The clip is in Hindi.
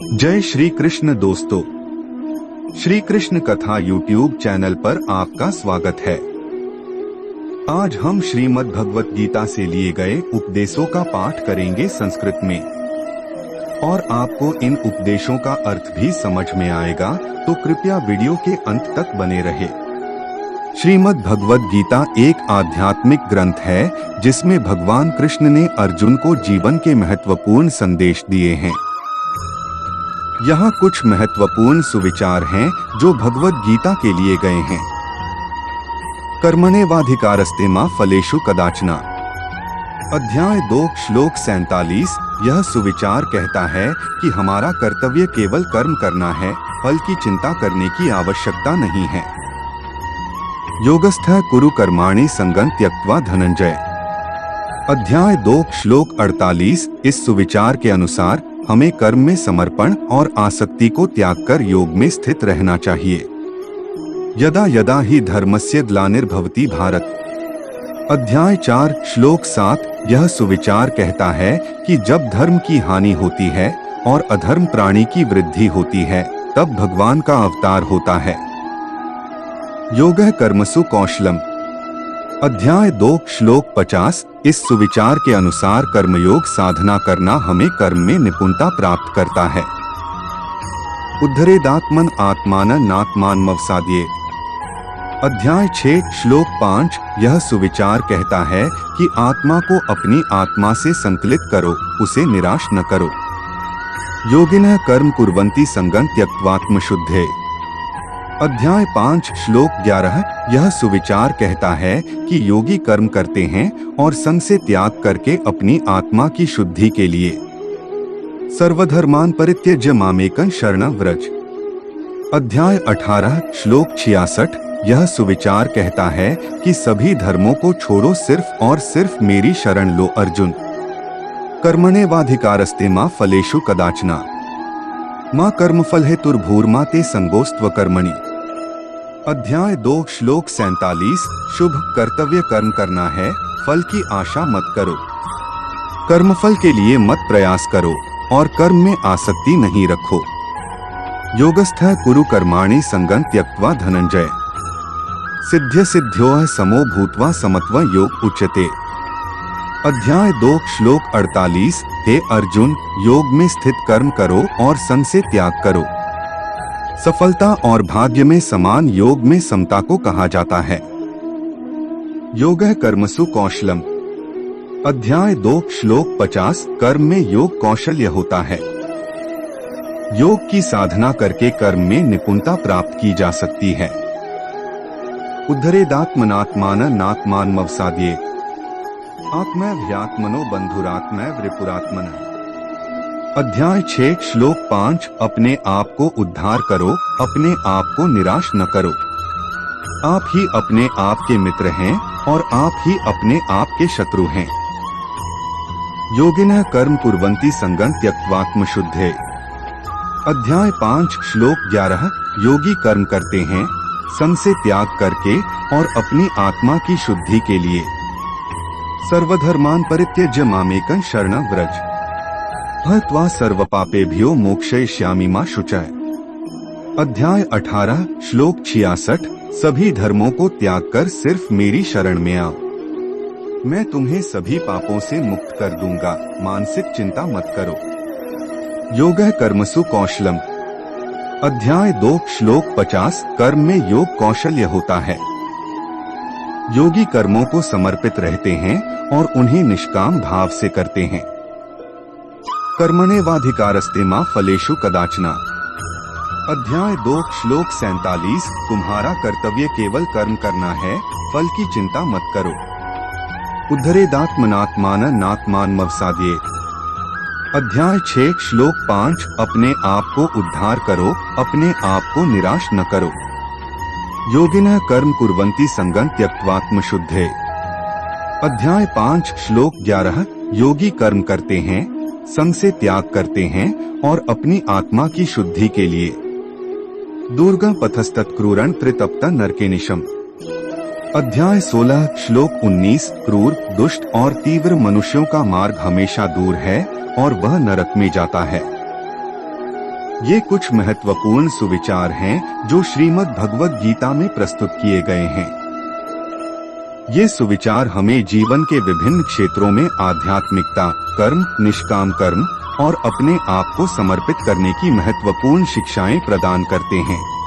जय श्री कृष्ण दोस्तों, श्री कृष्ण कथा यूट्यूब चैनल पर आपका स्वागत है। आज हम श्रीमद् भगवत गीता से लिए गए उपदेशों का पाठ करेंगे संस्कृत में, और आपको इन उपदेशों का अर्थ भी समझ में आएगा, तो कृपया वीडियो के अंत तक बने रहे। श्रीमद् भगवत गीता एक आध्यात्मिक ग्रंथ है जिसमें भगवान कृष्ण ने अर्जुन को जीवन के महत्वपूर्ण संदेश दिए हैं। यहाँ कुछ महत्वपूर्ण सुविचार हैं जो भगवद गीता के लिए गए हैं। कर्मण्येवाधिकारस्ते मा फलेषु कदाचन। अध्याय 2 श्लोक 47। यह सुविचार कहता है कि हमारा कर्तव्य केवल कर्म करना है, फल की चिंता करने की आवश्यकता नहीं है। योगस्थः कुरु कर्माणि संगं त्यक्त्वा धनंजय। अध्याय 2 श्लोक 48। इस सुविचार के अनुसार हमें कर्म में समर्पण और आसक्ति को त्याग कर योग में स्थित रहना चाहिए। यदा यदा ही धर्मस्य ग्लानिर्भवति भारत। अध्याय 4 श्लोक 7। यह सुविचार कहता है कि जब धर्म की हानि होती है और अधर्म प्राणी की वृद्धि होती है, तब भगवान का अवतार होता है। योगः कर्मसु कौशलम। अध्याय 2 श्लोक 50। इस सुविचार के अनुसार कर्मयोग साधना करना हमें कर्म में निपुणता प्राप्त करता है। उद्धरेदात्मन आत्माननात्मानमवसादयेत्। अध्याय 6 श्लोक 5। यह सुविचार कहता है कि आत्मा को अपनी आत्मा से संकलित करो, उसे निराश न करो। योगिनः कर्म कुर्वन्ति संगं त्यक्त्वात्मशुद्धये। अध्याय 5 श्लोक 11। यह सुविचार कहता है कि योगी कर्म करते हैं और संग से त्याग करके अपनी आत्मा की शुद्धि के लिए सर्वधर्मान परित्यज्य मामेकं शरणं व्रज। अध्याय 18 श्लोक 66। यह सुविचार कहता है कि सभी धर्मों को छोड़ो, सिर्फ और सिर्फ मेरी शरण लो अर्जुन। कर्मण्येवाधिकारस्ते मा फलेषु कदाचन मा कर्मफल हेतुर्भूर्मा ते संगोस्त्व कर्मणि। अध्याय 2 श्लोक 47। शुभ कर्तव्य कर्म करना है, फल की आशा मत करो। कर्मफल के लिए मत प्रयास करो और कर्म में आसक्ति नहीं रखो। योगस्थः कुरु कर्माणि संगं त्यक्त्वा धनंजय। सिद्ध्य सिद्ध्योः समो भूत्वा समत्वं योग उच्यते। अध्याय 2 श्लोक 48। हे अर्जुन, योग में स्थित कर्म करो और संग से त्याग करो। सफलता और भाग्य में समान योग में समता को कहा जाता है। योगः कर्मसु कौशलम। अध्याय 2 श्लोक 50। कर्म में योग कौशल्य होता है। योग की साधना करके कर्म में निपुणता प्राप्त की जा सकती है। उद्धरेदात्मनात्माननात्मानमवसादयेत्। आत्मैव्ह्यात्मनो बंधुरात्मैव रिपुरात्मनः। अध्याय 6 श्लोक 5। अपने आप को उद्धार करो, अपने आप को निराश न करो। आप ही अपने आप के मित्र हैं और आप ही अपने आप के शत्रु हैं। योगिनः कर्म कुर्वन्ति संगं त्यक्त्वात्मशुद्धये। अध्याय 5 श्लोक 11। योगी कर्म करते हैं संग से त्याग करके और अपनी आत्मा की शुद्धि के लिए सर्वधर्मान परित्यज्य मामेकं शरणं व्रज। हत्वा सर्वपापेभ्यो मोक्षयिष्यामि मा शुचः। अध्याय 18 श्लोक 66। सभी धर्मों को त्याग कर सिर्फ मेरी शरण में आओ, मैं तुम्हें सभी पापों से मुक्त कर दूंगा, मानसिक चिंता मत करो। योगः कर्मसु कौशलम। अध्याय 2 श्लोक 50। कर्म में योग कौशल्य होता है। योगी कर्मों को समर्पित रहते हैं और उन्हें निष्काम भाव से करते हैं। कर्मण्येवाधिकारस्ते मा फलेषु कदाचन। अध्याय 2 श्लोक 47। तुम्हारा कर्तव्य केवल कर्म करना है, फल की चिंता मत करो। उद्धरेदात्मनात्माननात्मानमवसादयेत्। अध्याय 6 श्लोक 5। अपने आप को उद्धार करो, अपने आप को निराश न करो। योगिनः कर्म कुर्वन्ति संगं त्यक्त्वात्मशुद्धये। अध्याय 5 श्लोक 11। योगी कर्म करते हैं, संग से त्याग करते हैं और अपनी आत्मा की शुद्धि के लिए दुर्गम पथस्तत्क्रूरं त्रितप्त नरकेनिशम। अध्याय 16 श्लोक 19। क्रूर, दुष्ट और तीव्र मनुष्यों का मार्ग हमेशा दूर है और वह नरक में जाता है। ये कुछ महत्वपूर्ण सुविचार हैं जो श्रीमद् भगवद गीता में प्रस्तुत किए गए हैं। ये सुविचार हमें जीवन के विभिन्न क्षेत्रों में आध्यात्मिकता, कर्म, निष्काम कर्म और अपने आप को समर्पित करने की महत्वपूर्ण शिक्षाएं प्रदान करते हैं।